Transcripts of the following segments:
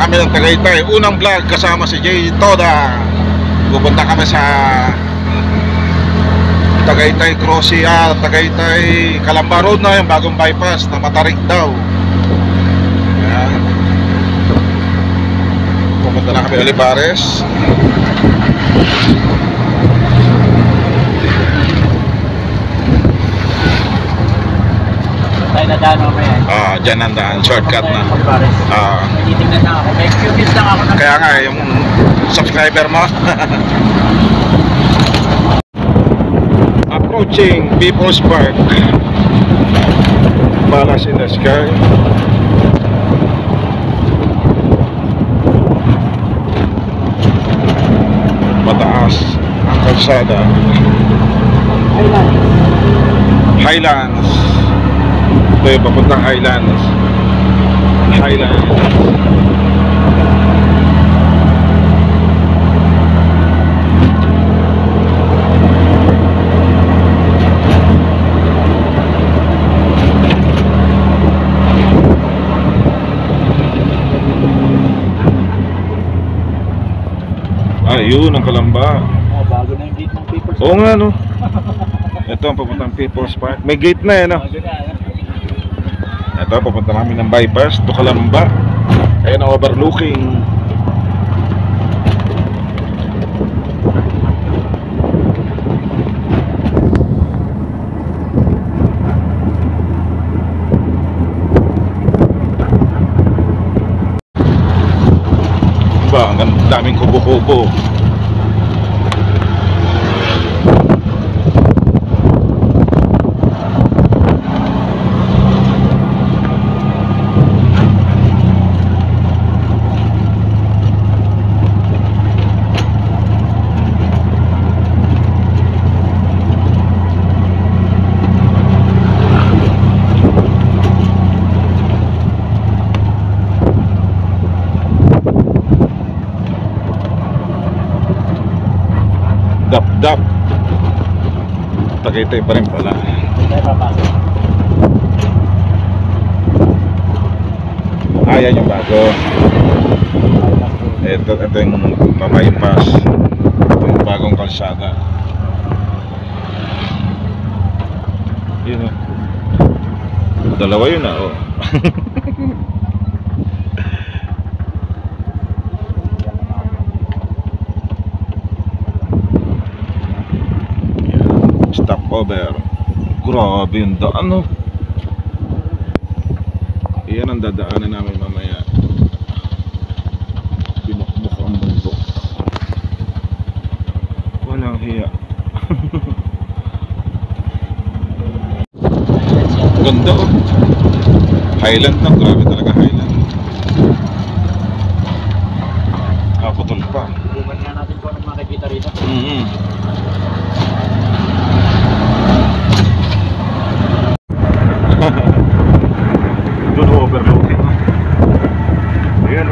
kami ng Tagaytay. Unang vlog kasama si Jay Toda. Pupunta kami sa Tagaytay Tagaytay Calamba Road na, yung bagong bypass na Matarik daw. Ayan. Pupunta na kami Olivares. Tayo na daan mo yan. Dyan ang daan, shortcut na. Titingnan na ako. May curious lang ako. Kaya nga, yung subscriber mo. Approaching People's Park. Palace in the sky. Mataas ang kalsada. Highlands. Ito yung papuntang Highlands. Ayun ang Calamba. Bago na yung gate ng People's Park. Oo nga, no. Ito ang papuntang People's Park. May gate na eh, no. Ito, papunta namin ng bypass to Calamba. Ayun ang overlooking. Ba, ang daming kubo-kubo. Dap. Tagaytay pa rin pala. Ayan yung bago. Ito yung mamaypas. Ito yung bagong kalsada. Yun o. Dalawa yun na o. Stopover. Grabe yung daan, no? Iyan ang dadaanan namin mamaya. Binukbuk ang bundok. Walang hiya. Ganda, oh. Highland na, grabe talaga Highland. Putol pa. Bukan nga natin kung anong makikita rito. Doon overlooking. Ayan,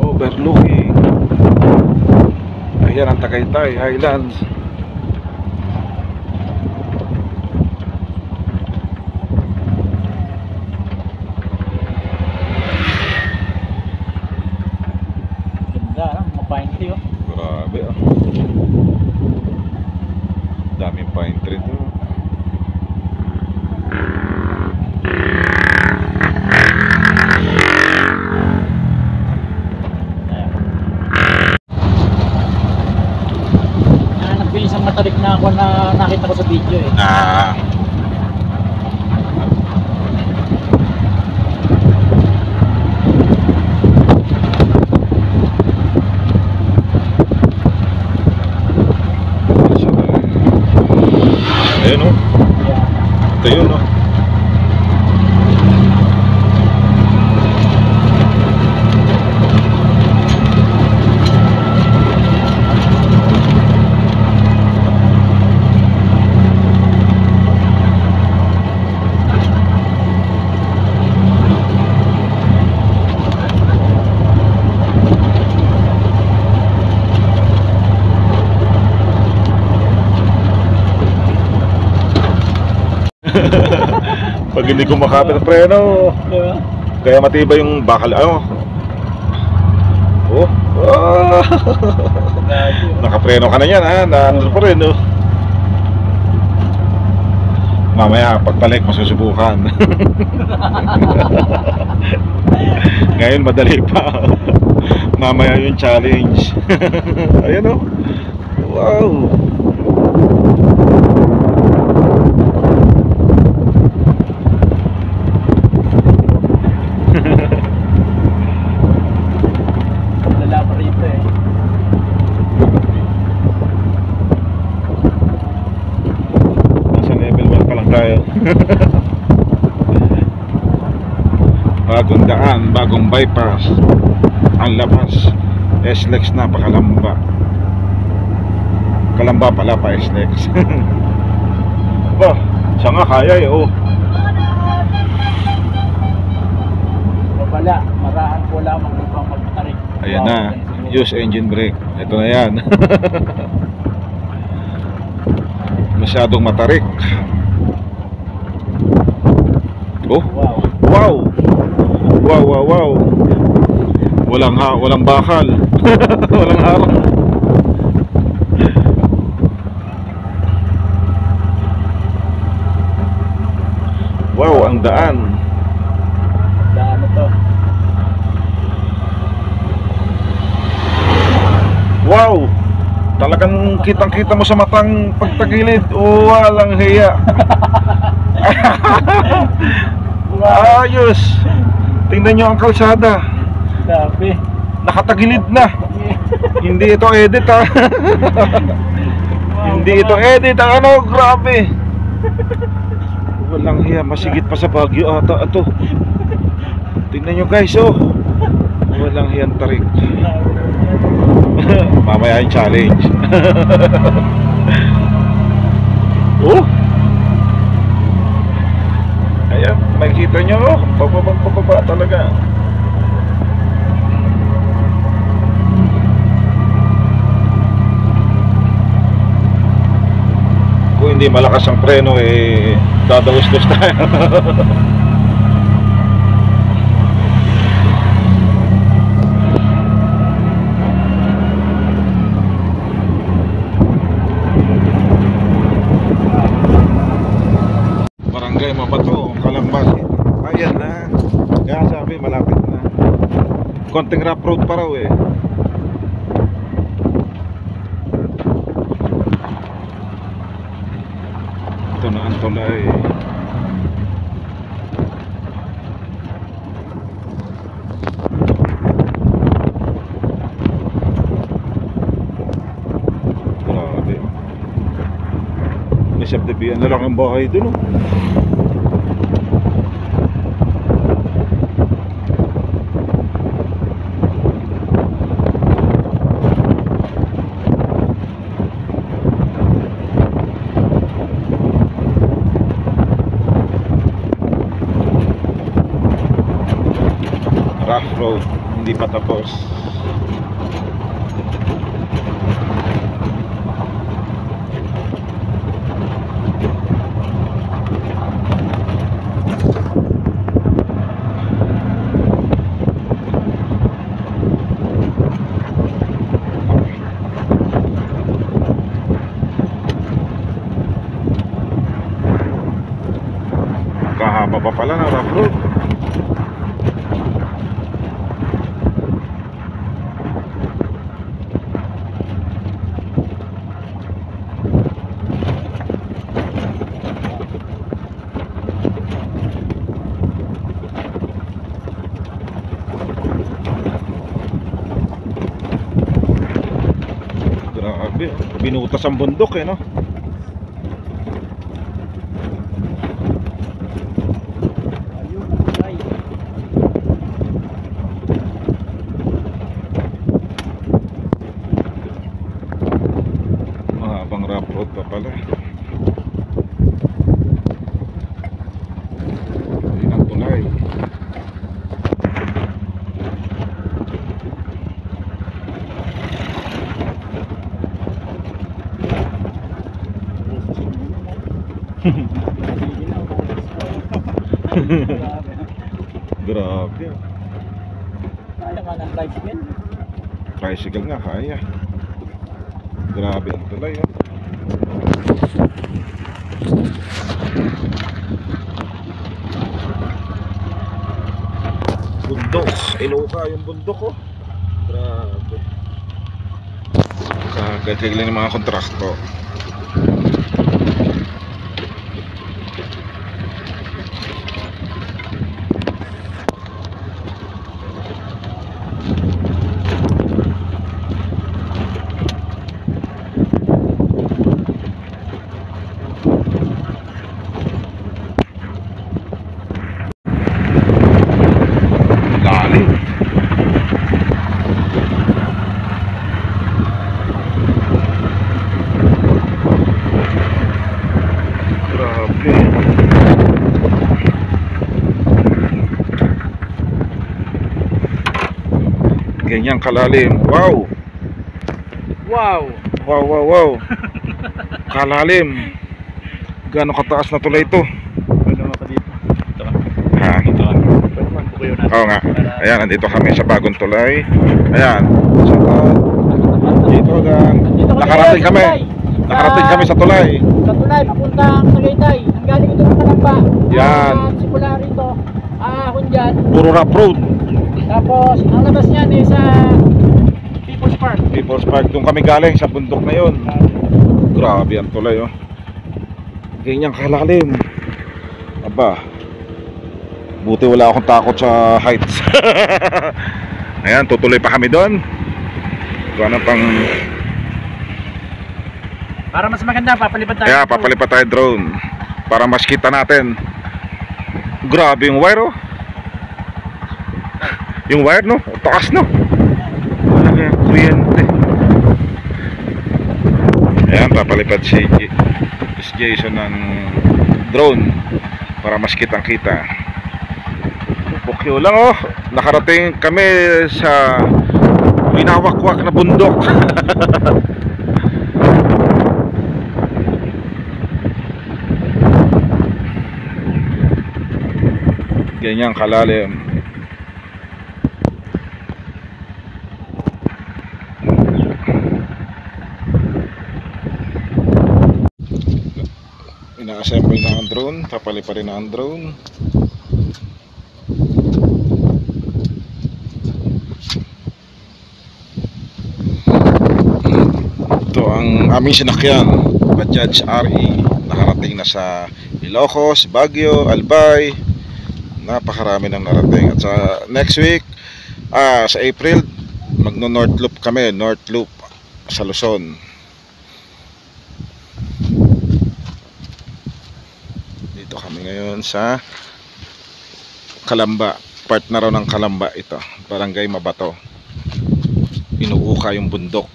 overlooking. Ayan ang Tagaytay Highlands. Ganda, mga pine tree, oh. Grabe, oh. Daming pine tree doon. Nagbilis ang Matarik na ako na nakita ko sa video eh. Ayun, oh. Ito yun, oh. Pag hindi kumakapit ang preno, Diba? kaya matibay yung bakal. Oh. Nakapreno ka na yan ha. Naandun pa rin oh. Mamaya pagtalik masusubukan. Ngayon madali pa. Mamaya yung challenge. Ayan oh. Wow. Lala pa rito eh. Nasa level 1 pa lang tayo. Bagong daan, bagong bypass. Ang labas SLEX na pa Kalamba. Kalamba pala pa SLEX. Ba, siya nga kaya eh oh. Wala, marahan ko lamang upang magtarik. Ayan na, use engine brake. Ito na yan. Masyadong matarik. Oh, Wow. wow. Wow, wow, wow. Walang bakal. Walang harang. Wow, ang daan. Daan na to. Wow. Talagang kitang-kita mo sa matang pagtagilid. Walang hiya. Ayos. Tingnan nyo ang kalsada. Grabe. Nakatagilid na. Hindi ito edit ha. Hindi ito edit. Ano, grabe. Walang hiya. Masigit pa sa Baguio ata ito. Tingnan nyo guys oh. Walang hiyang tarik. Mamaya yung challenge. Oh. Ayan, makikita nyo oh. Pababa talaga. Kung hindi malakas ang preno eh dadawas-dos tayo. Barangay Mabato, Kalamba. Ayan na. Kaya sabi malapit na. Konting rough road pa raw eh. Ito na ang tulay. Grabe. May subdivision na lang ang bahay dun oh. Rough road, hindi pa tapos. Kahaba pa pala ng rough road. Grabe, binutas ang bundok eh no. Mahabang rough road pa pala. Ayun ang tulay. Grabe. Kaya nga ng tricycle. Tricycle nga kaya. Grabe ang tulay oh. Bundok, inuka yung bundok oh. Grabe. Kagagaling ng mga kontrakto. Lalim. Grabe. Ganyan kalalim. Wow. Wow! Wow, wow, wow. Kalalim. Gaano kataas na tulay ito? Pwede pa dito. Ito ka. Ha? Ito ka. Pwede man bukuyo natin. Oo nga. Ayan, nandito kami sa bagong tulay. Ayan. Dito lang. Nakarating kami. Nakarating kami sa tulay. Sa tulay, papuntang Tagaytay. Ang galing ito ng Kalamba. Yan. Simula rito, ahon dyan. Puro rough road. Tapos, ang labas niyan is sa People's Park. People's Park. Doon kami galing sa bundok na yun. Grabe ang tulay oh. Ganyan kalalim. Aba. Buti wala akong takot sa heights. Ayan, tutuloy pa kami doon. Ano pang... Para mas maganda, papalipad tayo. Kaya papalipat tayo drone para mas kita natin. Grabe yung wire oh. Yung wire no, taas no. Wala kaya kuryente. Ayan, papalipad si Jason ng drone para mas kitang kita. Pukyo lang oh. Nakarating kami sa winawakwak na bundok. Ganyan kalalim. Ina-assemble na ang drone, papaliparin na ang drone. Ito ang aming sinakyan, Bajaj RE. Nakarating na sa Ilocos, Baguio, Albay. Napakarami nang narating. At sa next week, sa April, magno-North Loop kami, North Loop sa Luzon. Dito kami ngayon sa Kalamba. Part na raw ng Kalamba ito, Barangay Mabato. Inuuka yung bundok.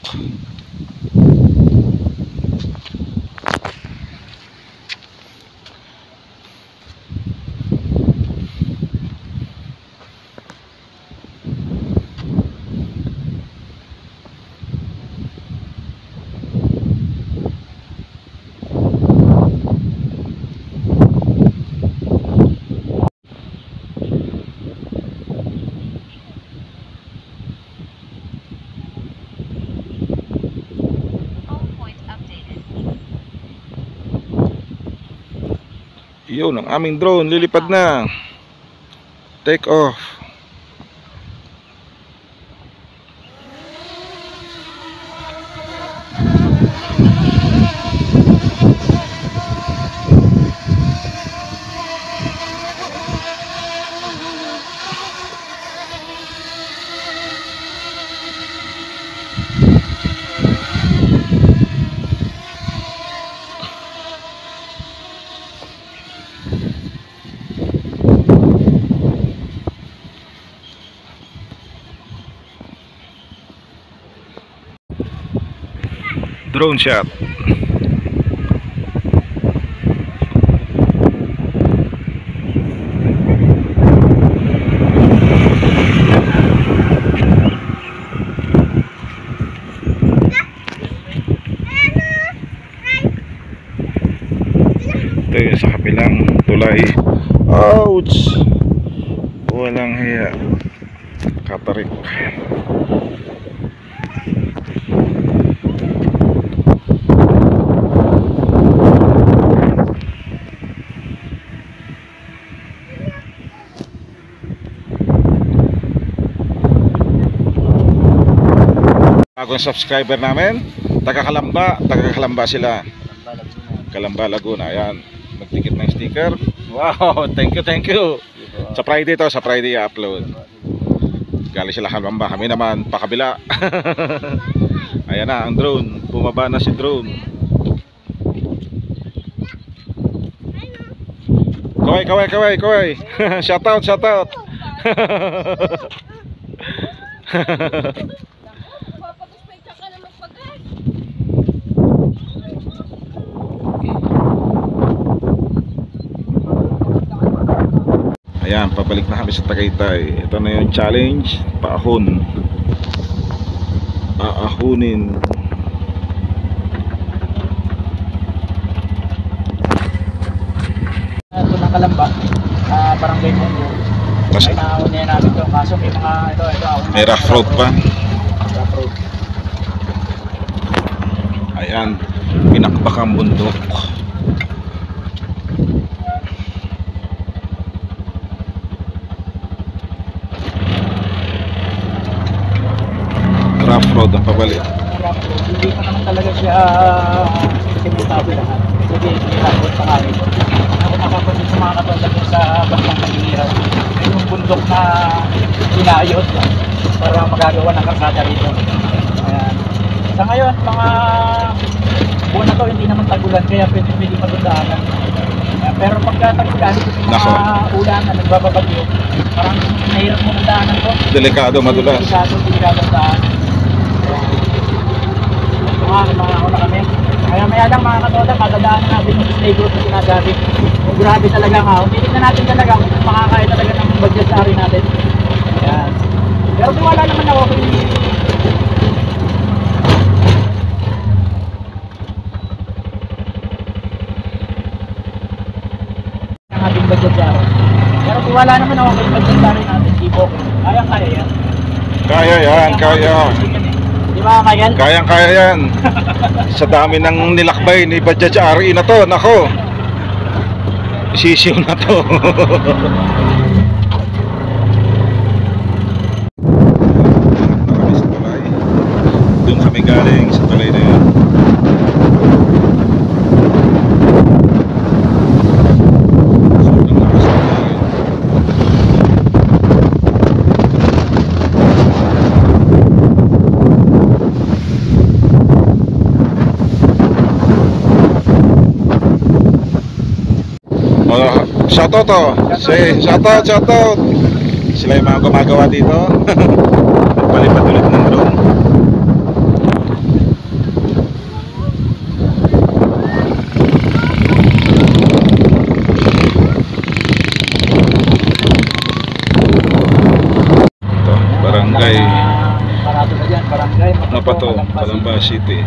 Yun ang aming drone, lilipad na. Take off. Drone shot. Ito yung sa kabilang tulay. Ouch! Walang hiya. Katarik. Bagong subscriber namin, taga Kalamba sila. Kalamba, Laguna. Ayan, magtikit ng sticker. Wow, thank you. Sa Friday to, sa Friday i-upload. Galing sila Kalamba, kami naman pakabila. Ayan na ang drone, bumaba na si drone. Kaway. Shout out. Ayan, pabalik na kami sa Tagaytay. Ito na yung challenge, paahon. Aahunin. Ito ng Kalamba, Barangay Mundo. Mas, Ay nauna namin ito, kaso may mga ito. may rough road pa. Rough road. Ayan, pinakbakang bundok. Rough road ang pabalik. Rough road. Hindi pa naman talaga siya simultabi lahat. Sige, hirapot pa kami. Ako nakapansin sa mga katulad sa bandang Pagiliran. Yung bundok na inayos para magagawa ng karsada rito. Ayan. Sa ngayon, mga buwan na to, hindi naman tagulan, kaya pwede matundaanan. Pero pagka tagulan, ito sa Nako. mga ulan na nagbabagyo, parang nahirap mo ng daanan ko. Delikado, madulas. Delikado daan. Mga una kami. Kaya maya lang mga katoda, kadadaan natin yung stay group na sinasabi. Grabe talaga nga. Titignan natin talaga kung makakaya talaga ng budget sa ari natin. Ayan. Pero wala naman ako kung ang ating budget sa ari. Pero wala naman ako kung budget sa ari natin. Tipo, kaya yan. Kaya. Di ba Michael? Kaya yan. Sa dami ng nilakbay ni Bajaj RE na to, nako. Isisiw na to. Kami sa tulay. Doon kami galing sa tulay na yun. Sobrang lakas ng hangin. Shoutout to. Shoutout. Sila yung mga gumagawa dito. Palipad ulit ng drone. Ito, barangay Parato na dyan, barangay Mapato, Kalamba City.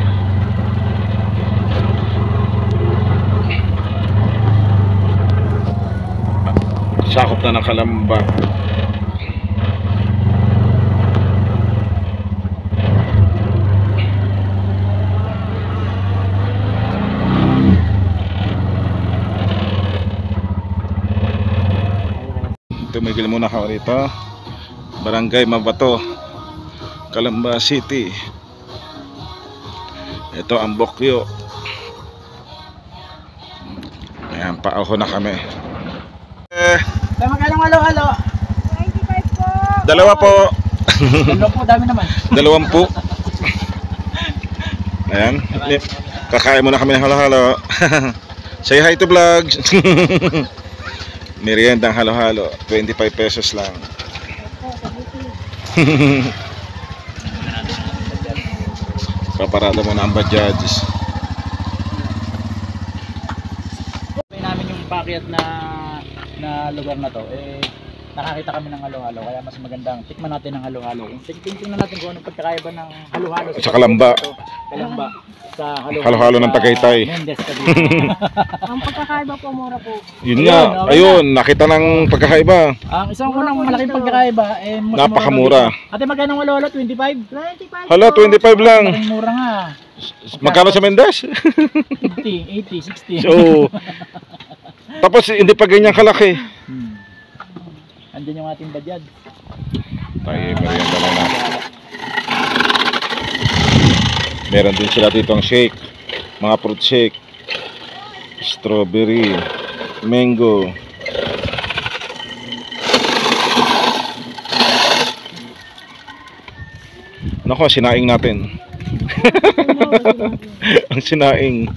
Sakop na ng Kalamba. Tumigil muna ako rito. Barangay Mabato, Kalamba City. Ito ang Bokyo. Ayan, paahon na kami. Tama ka lang, halo. 25 po. Dalawa po. Dalawa po, dami naman. 20. Ayan. Kakain muna kami ng halo-halo. Say hi to vlog. Meriendang halo-halo. 25 pesos lang. Paparada muna ang Bajaj. Namin yung packet na lugar na to, nakakita kami ng halo-halo, kaya mas magandang tikman natin ng halo-halo. Tingnan natin kung anong pagkakaiba ng halo-halo Sa Kalamba. Kalamba sa Halo-halo ng Tagaytay. Mendes Cavite. Ang pagkakaiba po, mura po. Yun nga, okay ayun, nakita ng pagkakaiba. Ang isang unang malaking pagkakaiba eh mas Napakamura. mura. Ate, magkano ang halo-halo? 25? 25 Hala, po. 25 lang. Malaking mura nga. Magkano sa Mendes? 50, 80, 60. So, tapos hindi pa ganyan kalaki. Andyan yung ating badyad. Tayo, merienda na natin. Meron din sila dito ang shake, mga fruit shake, strawberry, mango. Nako, sinaing natin. Ang sinaing.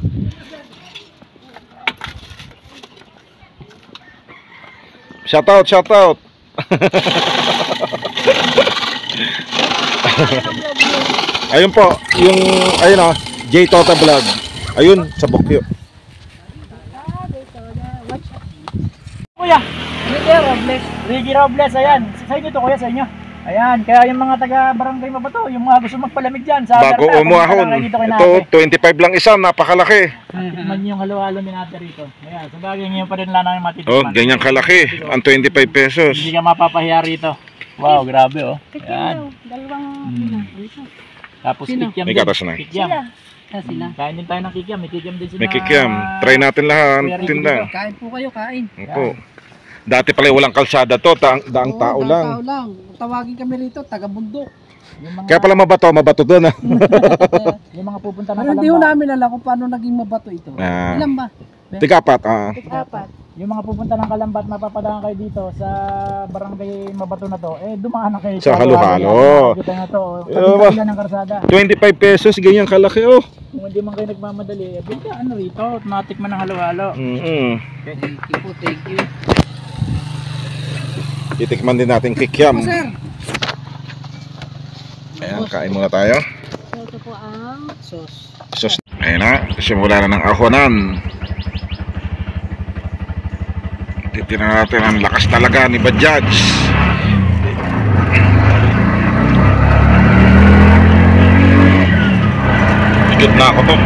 Shout out, shout out. Ayun po, yung ayun oh, J Tota Vlog. Ayun sa Bokyo. Kuya, Ricky Robles. Ricky Robles, ayan. Sa inyo to kuya, sa inyo. Ayan, kaya yung mga taga Barangay Mabato, yung mga gusto magpalamig dyan sa Bago Alberta, umahon. pumunta lang kayo dito kay Ito Nate. 25 lang isa, napakalaki. Tikman niyo yung halo-halo ni Nate rito. Ayan, sa bagay ngayon pa rin lang namin matitikman. Oh, ganyan kalaki. Ang 25 pesos. Hindi ka mapapahiya rito. Wow, grabe oh. Ayan. Dalawang Tapos kikiam May din. gatas na. Kikiam. sila. Kain din tayo ng kikiam. May kikiam din sila. May kikiam. Try natin lahat. Kuya Ricky Tinda. dito. Kain po kayo, kain. Opo. Dati pala walang kalsada to, daang tao lang. Tao lang. Tawagin kami rito, taga-bundok. Yung mga, Kaya pala mabato doon ah. yung mga pupunta ng Pero hindi ho Kalamba. namin alam kung paano naging mabato ito. Ah. Ilan ba? Tigapat ah. Apat. Yung mga pupunta ng Kalamba at mapapadaan kayo dito sa barangay Mabato na to, eh dumaan na kayo Sa halo-halo. Kita na to. Yo, ba? Kabila ng karsada. 25 pesos, ganyan kalaki oh. Kung hindi man kayo nagmamadali, eh bigla ano rito, matikman ng halo-halo. Thank you po, thank you. Titikman din natin kikiam. Sir, Ayan, kain muna tayo. so ito po ang sauce. Sus, ayun na, simula na ng ahonan. Titignan natin ang lakas talaga ni Bajaj. Ikot na ako to.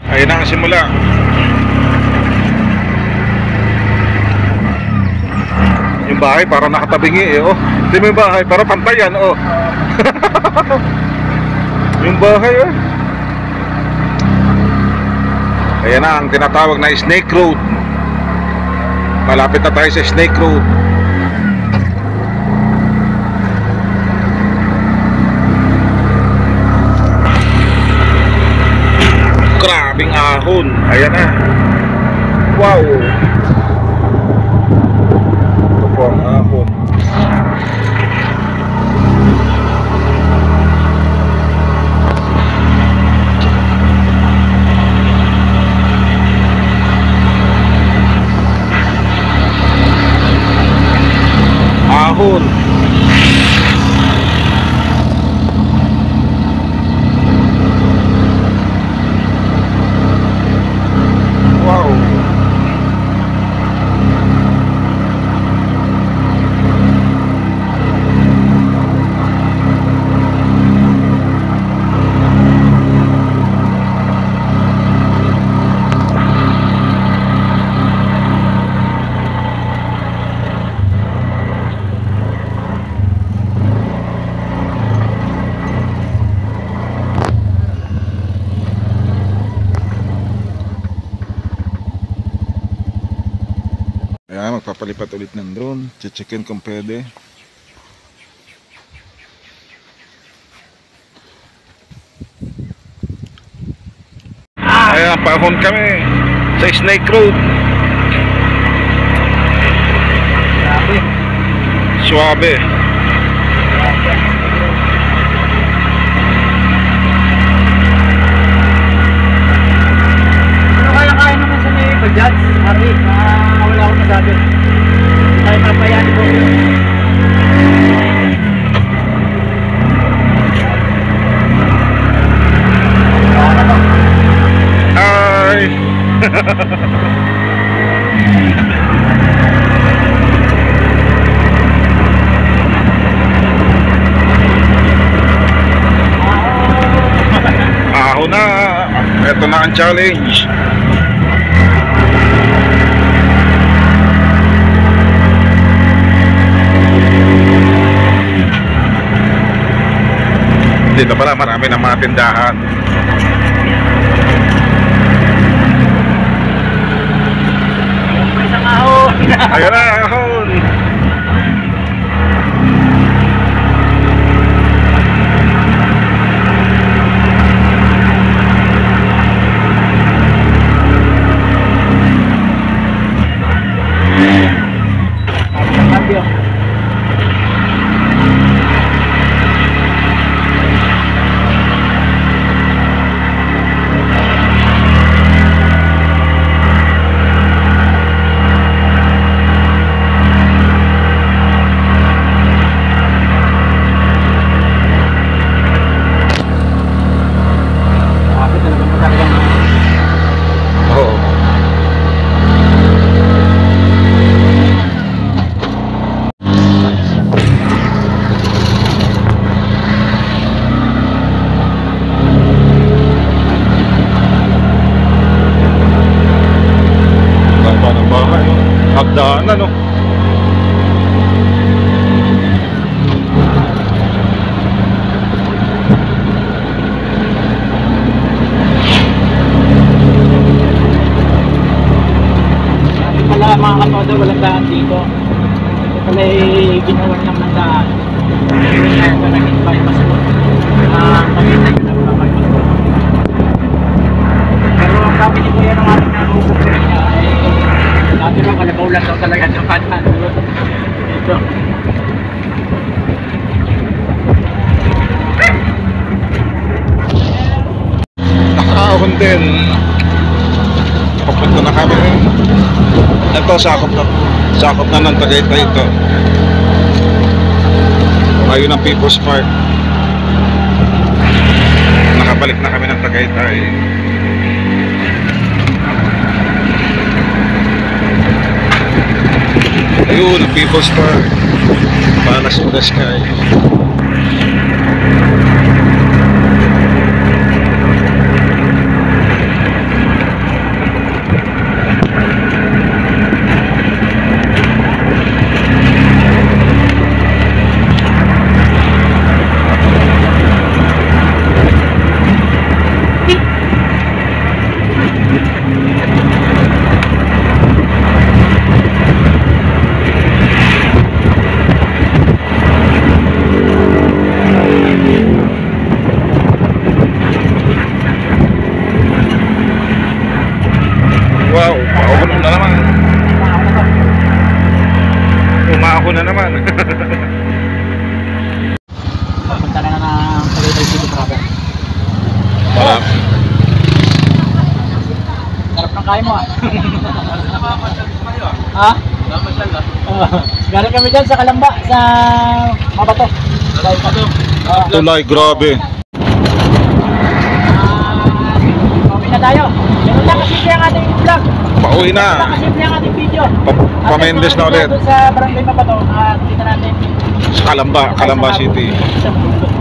Ayun na ang simula. Yung bahay para nakatabingi eh oh. Hindi mo yung bahay para pantayan oh. Yung bahay oh. Ayan na ang tinatawag na Snake Road. Malapit na tayo sa Snake Road. Grabing ahon. Ayan na. Wow. Ito po ang ahon. Ahon. Wow. Ayan, magpapalipat ulit ng drone. Checkin kung pwede. Ayan, pahon kami sa Snake Road. Grabe. Suabe. Ano kaya naman sa may Bajaj, Harry, wala akong masabi. Tayo papayanin po. Hi! Aho na. Ito na ang challenge. Dito pala marami ng mga tindahan. May isang ahon. Ayun na, ahon. Cambio. Bakit talagang matagalan? Oo. Baba ng bahay. Hagdaan, ano? Pala mga katoda, walang daan dito. Ito pala ay ginawan lang ng daan. Kaya ito naging bypass road. Pagkita nyo lang mga bypass road. Pero ang sabi ni Kuya ng ating narupok niya ay dati lang kalabaw lang daw talaga ng kanan. Ito. Nakaahon din. Papunta na kami. Ito, sakop na ng Tagaytay ito. Ayun ang People's Park. Nakabalik na kami ng Tagaytay. Ayun ang People's Park. Palace in the Sky. Wow, umahon na naman. Umahon na naman. Papunta na ng Tagaytay City proper. Wala. Sarap ng kain mo ah. Ha? Galing kami dyan sa Kalamba, sa Mabato. Tulay, grabe. Pauwi na tayo. Meron lang kasi ang ating vlog. Pauwi Meron lang na. kasi ang ating video. Pamendes na ulit. Doon sa Barangay Mabato, nakita natin Sa Calamba City. isang bundok.